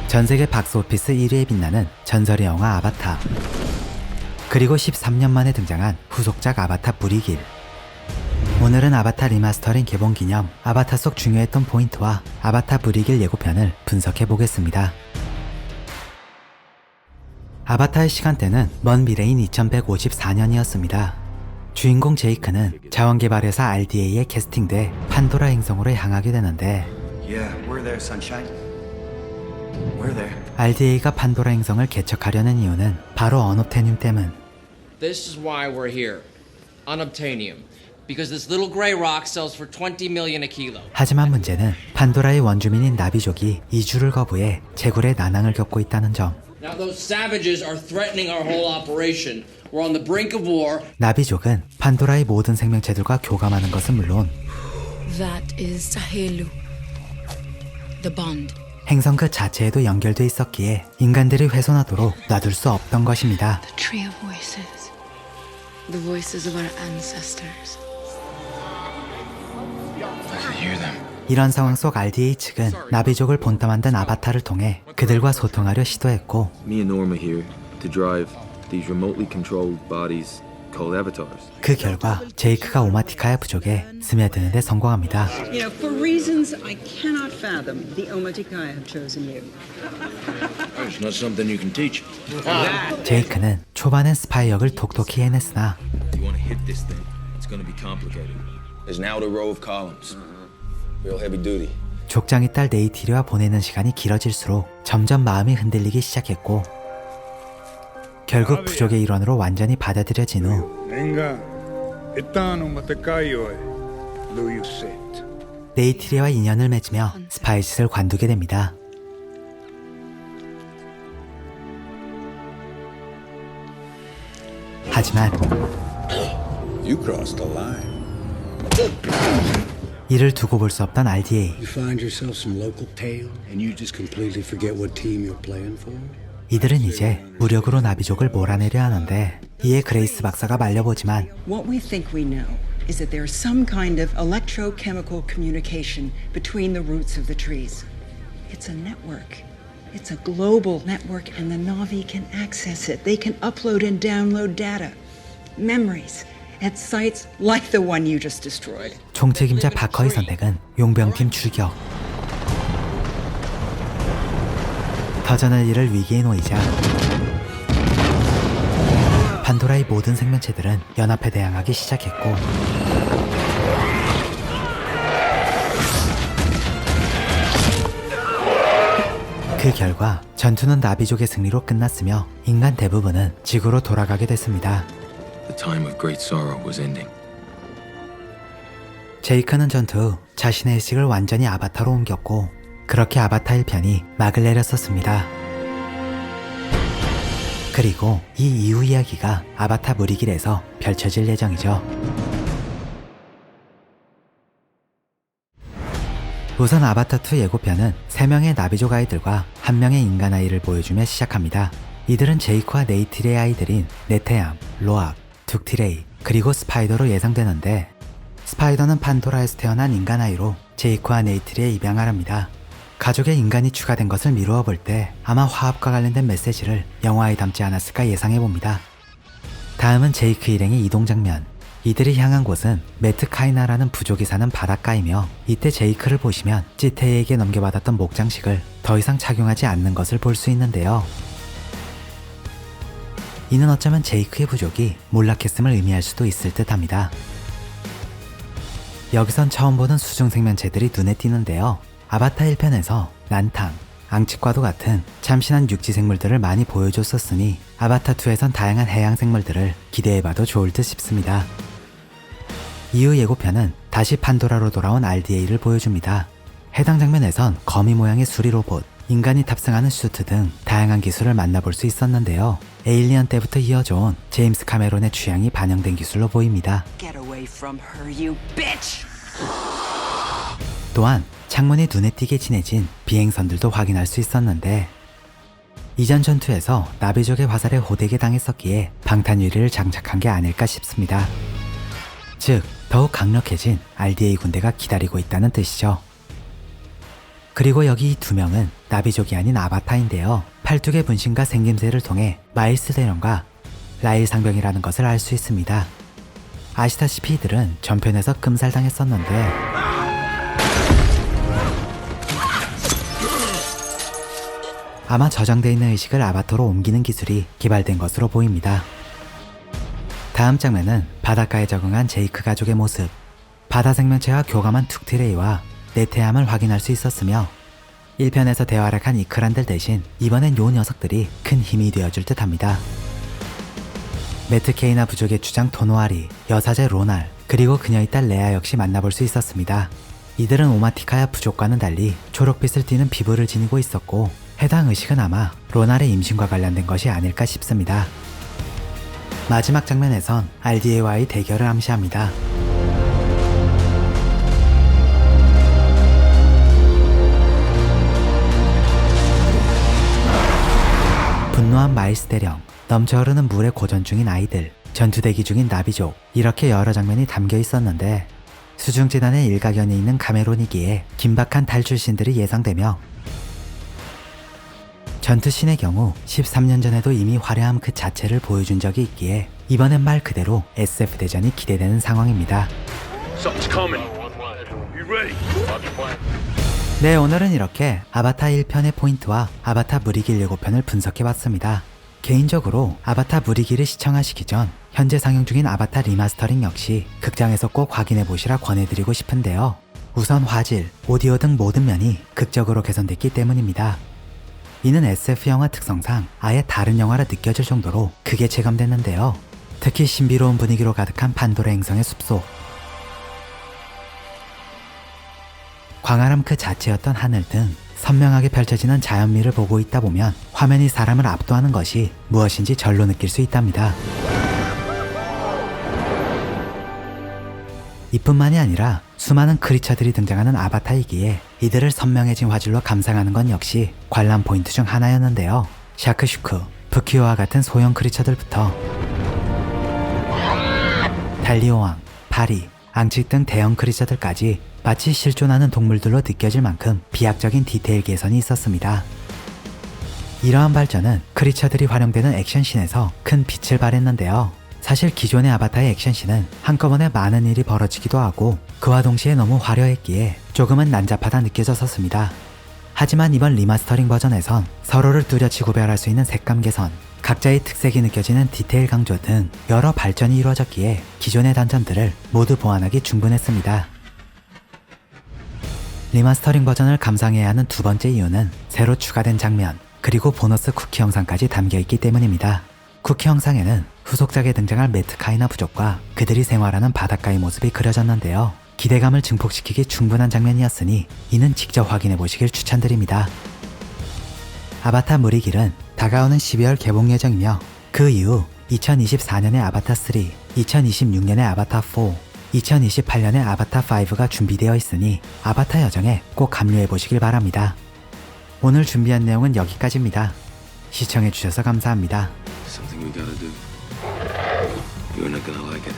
전세계 박스오피스 1위에 빛나는 전설의 영화 아바타, 그리고 13년 만에 등장한 후속작 아바타 불의 길. 오늘은 아바타 리마스터링 개봉 기념 아바타 속 중요했던 포인트와 아바타 불의 길 예고편을 분석해 보겠습니다. 아바타의 시간대는 먼 미래인 2154년이었습니다. 주인공 제이크는 자원개발회사 RDA에 캐스팅돼 판도라 행성으로 향하게 되는데 RDA가 판도라 행성을 개척하려는 이유는 바로 언옵테늄 때문. This is why we're here. Unobtainium. Because this little gray rock sells for 20 million a kilo. 하지만 문제는 판도라의 원주민인 나비족이 이주를 거부해 재굴의 난항을 겪고 있다는 점. Now those savages are threatening our whole operation. We're on the brink of war. 나비족은 판도라의 모든 생명체들과 교감하는 것은 물론 That is Sahelu. The bond. 행성 그 자체에도 연결돼 있었기에 인간들이 훼손하도록 놔둘 수 없던 것입니다. The tree of voices. The voices of our ancestors. 이런 상황 속 RDA 측은 나비족을 본떠 만든 아바타를 통해 그들과 소통하려 시도했고 Me and Norma here to drive these remotely controlled bodies called avatars. 그 결과 제이크가 오마티카야 부족에 스며드는 데 성공합니다. You know, for reasons I cannot fathom, the Omaticaya have chosen you. It's not something you can teach. 제이크는 초반엔 스파이 역을 톡톡히 해냈으나 You want to hit this thing? It's going to be complicated. There's an outer row of columns. Real heavy duty. 족장이 딸 네이티리와 보내는 시간이 길어질수록 점점 마음이 흔들리기 시작했고 결국 부족의 일원으로 완전히 받아들여진 후 네이티리와 인연을 맺으며 스파이짓을 관두게 됩니다. 하지만 You crossed the line. 이를 두고 볼 수 없던 RDA. You find yourself some local tale and you just completely forget what team you're playing for? 이들은 이제 무력으로 나비족을 몰아내려 하는데 이에 그레이스 박사가 말려보지만 What we think we know is that there's some kind of electrochemical communication between the roots of the trees. It's a network. It's a global network and the Na'vi can access it. They can upload and download data, memories, at sites like the one you just destroyed. 총책임자 바커의 선택은 용병팀 출격. 터전을 잃을 위기에 놓이자 판도라의 모든 생명체들은 연합에 대항하기 시작했고 그 결과 전투는 나비족의 승리로 끝났으며 인간 대부분은 지구로 돌아가게 됐습니다. The time of great sorrow was ending. 제이크는 전투 후 자신의 의식을 완전히 아바타로 옮겼고 그렇게 아바타 1편이 막을 내렸었습니다. 그리고 이 이후 이야기가 아바타 불의 길에서 펼쳐질 예정이죠. 우선 아바타2 예고편은 3명의 나비족 아이들과 1명의 인간 아이를 보여주며 시작합니다. 이들은 제이크와 네이티리의 아이들인 네테암, 로악, 둑티레이, 그리고 스파이더로 예상되는데 스파이더는 판도라에서 태어난 인간 아이로 제이크와 네이티리에 입양을 합니다. 가족에 인간이 추가된 것을 미루어 볼 때 아마 화합과 관련된 메시지를 영화에 담지 않았을까 예상해봅니다. 다음은 제이크 일행의 이동 장면. 이들이 향한 곳은 메트카이나라는 부족이 사는 바닷가이며 이때 제이크를 보시면 찌테이에게 넘겨받았던 목장식을 더 이상 착용하지 않는 것을 볼 수 있는데요. 이는 어쩌면 제이크의 부족이 몰락했음을 의미할 수도 있을 듯 합니다. 여기선 처음 보는 수중 생명체들이 눈에 띄는데요. 아바타 1편에서 난탕, 앙치과도 같은 참신한 육지 생물들을 많이 보여줬었으니 아바타 2에선 다양한 해양 생물들을 기대해봐도 좋을 듯 싶습니다. 이후 예고편은 다시 판도라로 돌아온 RDA를 보여줍니다. 해당 장면에선 거미 모양의 수리 로봇, 인간이 탑승하는 슈트 등 다양한 기술을 만나볼 수 있었는데요. 에일리언 때부터 이어져온 제임스 카메론의 취향이 반영된 기술로 보입니다. Get away from her, you bitch! 또한 창문이 눈에 띄게 진해진 비행선들도 확인할 수 있었는데 이전 전투에서 나비족의 화살에 호되게 당했었기에 방탄 유리를 장착한 게 아닐까 싶습니다. 즉 더욱 강력해진 RDA 군대가 기다리고 있다는 뜻이죠. 그리고 여기 이 두 명은 나비족이 아닌 아바타인데요. 팔뚝의 분신과 생김새를 통해 마일스 대령과 라일 상병이라는 것을 알 수 있습니다. 아시다시피 이들은 전편에서 끔살당했었는데 아마 저장되어 있는 의식을 아바타로 옮기는 기술이 개발된 것으로 보입니다. 다음 장면은 바닷가에 적응한 제이크 가족의 모습. 바다 생명체와 교감한 툭티레이와 네테암을 확인할 수 있었으며 1편에서 대활약한 이크란들 대신 이번엔 요 녀석들이 큰 힘이 되어줄 듯 합니다. 매트 케이나 부족의 주장 토노아리, 여사제 로날, 그리고 그녀의 딸 레아 역시 만나볼 수 있었습니다. 이들은 오마티카야 부족과는 달리 초록빛을 띠는 피부를 지니고 있었고 해당 의식은 아마 로날의 임신과 관련된 것이 아닐까 싶습니다. 마지막 장면에선 RDA와의 대결을 암시합니다. 분노한 마일스 대령, 넘쳐흐르는 물에 고전 중인 아이들, 전투 대기 중인 나비족, 이렇게 여러 장면이 담겨 있었는데 수중재단의 일가견이 있는 카메론이기에 긴박한 탈출신들이 예상되며 전투신의 경우 13년 전에도 이미 화려함 그 자체를 보여준 적이 있기에 이번엔 말 그대로 SF 대전이 기대되는 상황입니다. 네, 오늘은 이렇게 아바타 1편의 포인트와 아바타 무리길 예고편을 분석해봤습니다. 개인적으로 아바타 무리길을 시청하시기 전 현재 상영 중인 아바타 리마스터링 역시 극장에서 꼭 확인해보시라 권해드리고 싶은데요. 우선 화질, 오디오 등 모든 면이 극적으로 개선됐기 때문입니다. 이는 SF 영화 특성상 아예 다른 영화라 느껴질 정도로 크게 체감됐는데요. 특히 신비로운 분위기로 가득한 판도라 행성의 숲속, 광활함 그 자체였던 하늘 등 선명하게 펼쳐지는 자연미를 보고 있다 보면 화면이 사람을 압도하는 것이 무엇인지 절로 느낄 수 있답니다. 이뿐만이 아니라 수많은 크리처들이 등장하는 아바타이기에 이들을 선명해진 화질로 감상하는 건 역시 관람 포인트 중 하나였는데요. 샤크슈크, 부키오와 같은 소형 크리처들부터 달리오왕, 파리, 앙치 등 대형 크리처들까지 마치 실존하는 동물들로 느껴질 만큼 비약적인 디테일 개선이 있었습니다. 이러한 발전은 크리처들이 활용되는 액션씬에서 큰 빛을 발했는데요. 사실 기존의 아바타의 액션씬은 한꺼번에 많은 일이 벌어지기도 하고 그와 동시에 너무 화려했기에 조금은 난잡하다 느껴졌었습니다. 하지만 이번 리마스터링 버전에선 서로를 뚜렷이 구별할 수 있는 색감 개선, 각자의 특색이 느껴지는 디테일 강조 등 여러 발전이 이루어졌기에 기존의 단점들을 모두 보완하기 충분했습니다. 리마스터링 버전을 감상해야 하는 두 번째 이유는 새로 추가된 장면, 그리고 보너스 쿠키 영상까지 담겨있기 때문입니다. 쿠키 영상에는 후속작에 등장할 매트 카이나 부족과 그들이 생활하는 바닷가의 모습이 그려졌는데요. 기대감을 증폭시키기 충분한 장면이었으니 이는 직접 확인해보시길 추천드립니다. 아바타 무리길은 다가오는 12월 개봉 예정이며 그 이후 2024년에 아바타 3, 2026년에 아바타 4, 2028년에 아바타 5가 준비되어 있으니 아바타 여정에 꼭 합류해보시길 바랍니다. 오늘 준비한 내용은 여기까지입니다. 시청해주셔서 감사합니다. Something we gotta do. You're not gonna like it.